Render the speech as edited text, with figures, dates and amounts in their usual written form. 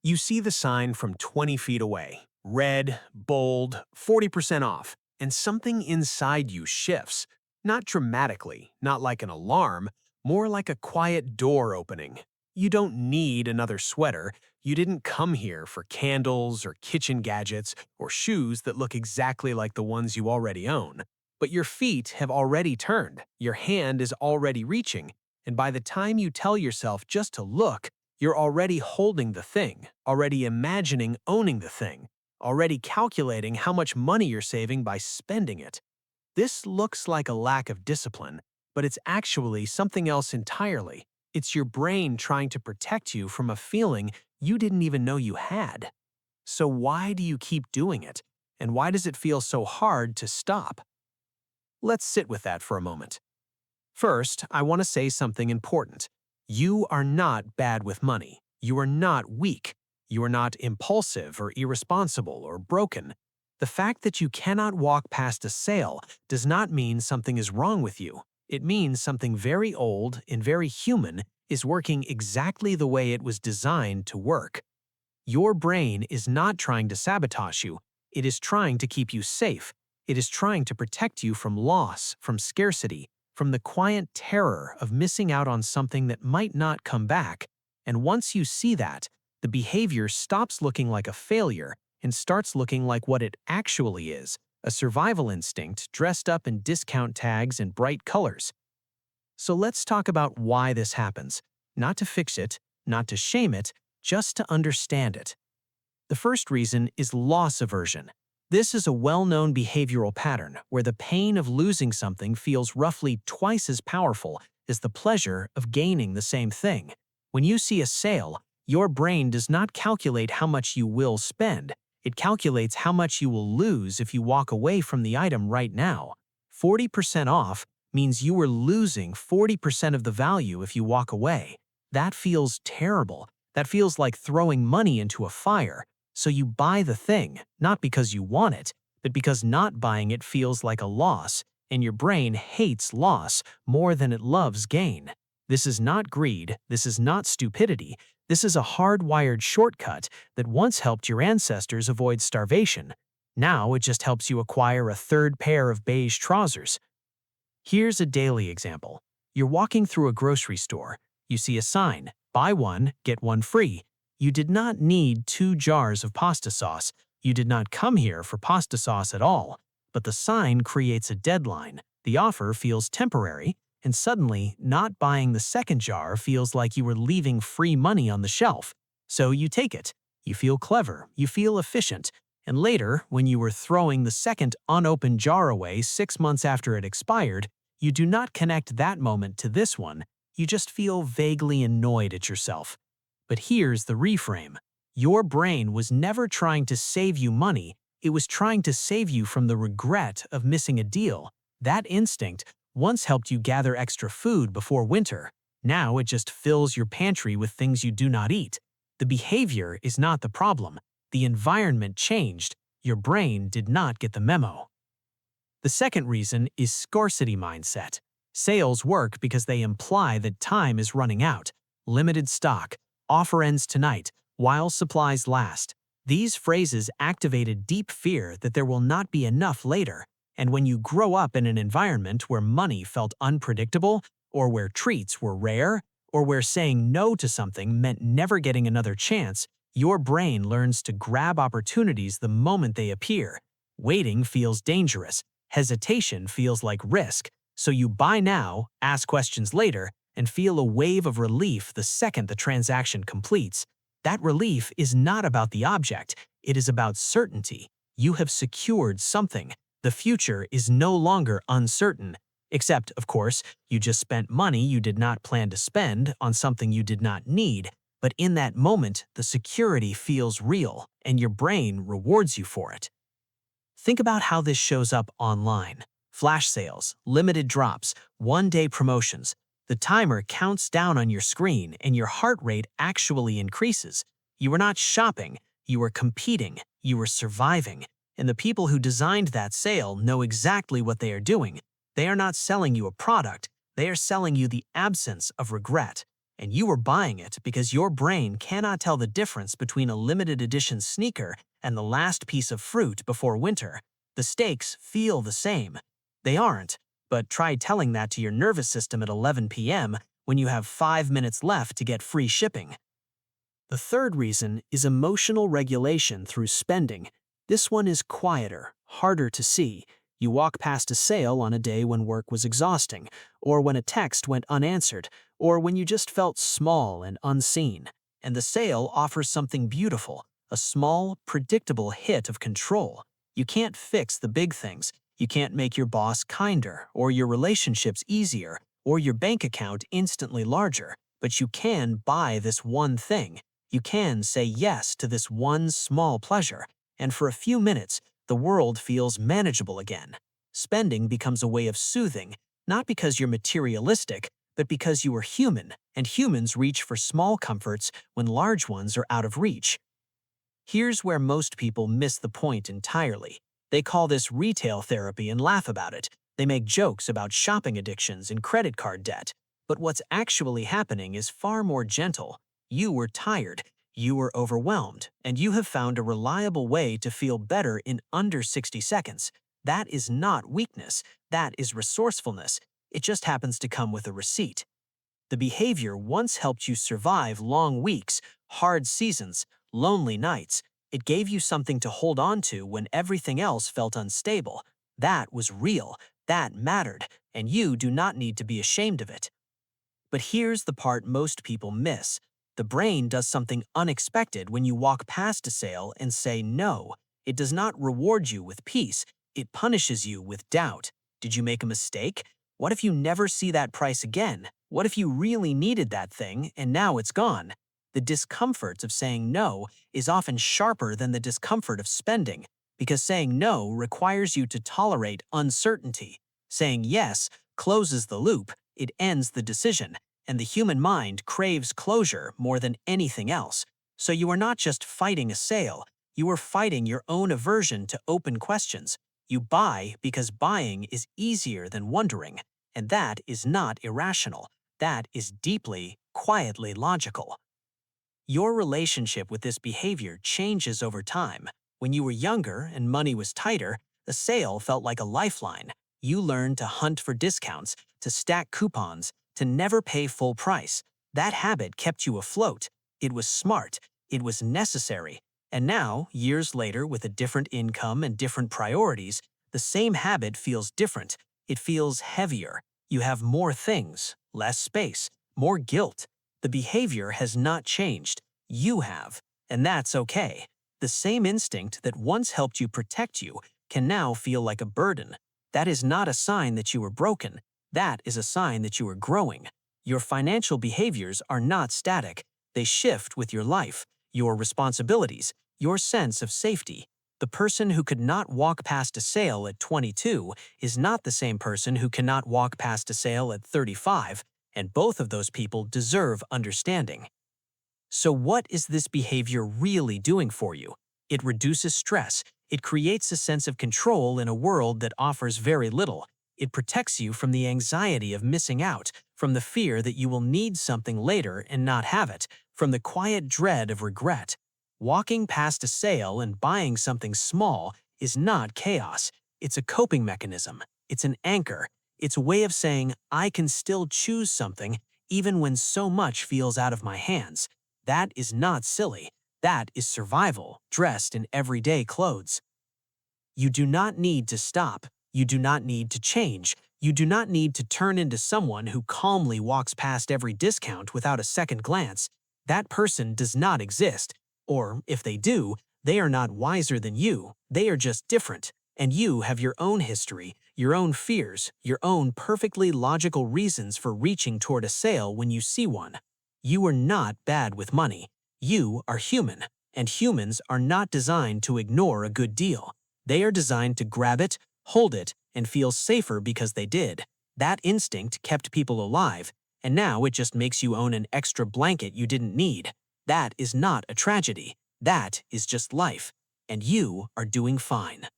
You see the sign from 20 feet away, red, bold, 40% off, and something inside you shifts. Not dramatically, not like an alarm, more like a quiet door opening. You don't need another sweater. You didn't come here for candles or kitchen gadgets or shoes that look exactly like the ones you already own. But your feet have already turned, your hand is already reaching, and by the time you tell yourself just to look, you're already holding the thing, already imagining owning the thing, already calculating how much money you're saving by spending it. This looks like a lack of discipline, but it's actually something else entirely. It's your brain trying to protect you from a feeling you didn't even know you had. So why do you keep doing it? And why does it feel so hard to stop? Let's sit with that for a moment. First, I want to say something important. You are not bad with money. You are not weak. You are not impulsive or irresponsible or broken. The fact that you cannot walk past a sale does not mean something is wrong with you. It means something very old and very human is working exactly the way it was designed to work. Your brain is not trying to sabotage you. It is trying to keep you safe. It is trying to protect you from loss, from scarcity, from the quiet terror of missing out on something that might not come back. And once you see that, the behavior stops looking like a failure and starts looking like what it actually is, a survival instinct dressed up in discount tags and bright colors. So let's talk about why this happens. Not to fix it, not to shame it, just to understand it. The first reason is loss aversion. This is a well-known behavioral pattern where the pain of losing something feels roughly twice as powerful as the pleasure of gaining the same thing. When you see a sale, your brain does not calculate how much you will spend. It calculates how much you will lose if you walk away from the item right now. 40% off means you are losing 40% of the value if you walk away. That feels terrible. That feels like throwing money into a fire. So you buy the thing, not because you want it, but because not buying it feels like a loss, and your brain hates loss more than it loves gain. This is not greed, this is not stupidity, this is a hardwired shortcut that once helped your ancestors avoid starvation. Now it just helps you acquire a third pair of beige trousers. Here's a daily example. You're walking through a grocery store. You see a sign, buy one, get one free. You did not need 2 jars of pasta sauce. You did not come here for pasta sauce at all. But the sign creates a deadline. The offer feels temporary, and suddenly, not buying the second jar feels like you were leaving free money on the shelf. So you take it. You feel clever. You feel efficient. And later, when you were throwing the second unopened jar away 6 months after it expired, you do not connect that moment to this one. You just feel vaguely annoyed at yourself. But here's the reframe. Your brain was never trying to save you money, it was trying to save you from the regret of missing a deal. That instinct once helped you gather extra food before winter. Now it just fills your pantry with things you do not eat. The behavior is not the problem. The environment changed. Your brain did not get the memo. The second reason is scarcity mindset. Sales work because they imply that time is running out. Limited stock. Offer ends tonight, while supplies last. These phrases activate a deep fear that there will not be enough later. And when you grow up in an environment where money felt unpredictable, or where treats were rare, or where saying no to something meant never getting another chance, your brain learns to grab opportunities the moment they appear. Waiting feels dangerous. Hesitation feels like risk. So you buy now, ask questions later, and feel a wave of relief the second the transaction completes. That relief is not about the object, it is about certainty. You have secured something. The future is no longer uncertain. Except, of course, you just spent money you did not plan to spend on something you did not need. But in that moment, the security feels real, and your brain rewards you for it. Think about how this shows up online. Flash sales, limited drops, one-day promotions. The timer counts down on your screen and your heart rate actually increases. You are not shopping, you are competing, you are surviving. And the people who designed that sale know exactly what they are doing. They are not selling you a product, they are selling you the absence of regret. and you were buying it because your brain cannot tell the difference between a limited edition sneaker and the last piece of fruit before winter. The stakes feel the same. They aren't, but try telling that to your nervous system at 11 p.m. when you have 5 minutes left to get free shipping. The third reason is emotional regulation through spending. This one is quieter, harder to see. You walk past a sale on a day when work was exhausting, or when a text went unanswered, or when you just felt small and unseen. And the sale offers something beautiful, a small, predictable hit of control. You can't fix the big things. You can't make your boss kinder, or your relationships easier, or your bank account instantly larger. But you can buy this one thing. You can say yes to this one small pleasure, and for a few minutes, the world feels manageable again. Spending becomes a way of soothing, not because you're materialistic, but because you are human, and humans reach for small comforts when large ones are out of reach. Here's where most people miss the point entirely. They call this retail therapy and laugh about it. They make jokes about shopping addictions and credit card debt. But what's actually happening is far more gentle. You were tired, you were overwhelmed, and you have found a reliable way to feel better in under 60 seconds. That is not weakness, that is resourcefulness. It just happens to come with a receipt. The behavior once helped you survive long weeks, hard seasons, lonely nights. It gave you something to hold on to when everything else felt unstable. That was real, that mattered, and you do not need to be ashamed of it. But here's the part most people miss. The brain does something unexpected when you walk past a sale and say no. It does not reward you with peace, it punishes you with doubt. Did you make a mistake? What if you never see that price again? What if you really needed that thing and now it's gone? The discomfort of saying no is often sharper than the discomfort of spending, because saying no requires you to tolerate uncertainty. Saying yes closes the loop, it ends the decision, and the human mind craves closure more than anything else. So you are not just fighting a sale, you are fighting your own aversion to open questions. You buy because buying is easier than wondering, and that is not irrational. That is deeply, quietly logical. Your relationship with this behavior changes over time. When you were younger and money was tighter, a sale felt like a lifeline. You learned to hunt for discounts, to stack coupons, to never pay full price. That habit kept you afloat. It was smart. It was necessary. And now, years later, with a different income and different priorities, the same habit feels different. It feels heavier. You have more things, less space, more guilt. The behavior has not changed. You have. And that's okay. The same instinct that once helped you protect you can now feel like a burden. That is not a sign that you are broken. That is a sign that you are growing. Your financial behaviors are not static. They shift with your life, your responsibilities, your sense of safety. The person who could not walk past a sale at 22 is not the same person who cannot walk past a sale at 35, and both of those people deserve understanding. So what is this behavior really doing for you? It reduces stress. It creates a sense of control in a world that offers very little. It protects you from the anxiety of missing out, from the fear that you will need something later and not have it, from the quiet dread of regret. Walking past a sale and buying something small is not chaos. It's a coping mechanism. It's an anchor. It's a way of saying, I can still choose something even when so much feels out of my hands. That is not silly. That is survival, dressed in everyday clothes. You do not need to stop. You do not need to change. You do not need to turn into someone who calmly walks past every discount without a second glance. That person does not exist. Or, if they do, they are not wiser than you. They are just different. And you have your own history, your own fears, your own perfectly logical reasons for reaching toward a sale when you see one. You are not bad with money. You are human, and humans are not designed to ignore a good deal. They are designed to grab it, hold it, and feel safer because they did. That instinct kept people alive, and now it just makes you own an extra blanket you didn't need. That is not a tragedy. That is just life, and you are doing fine.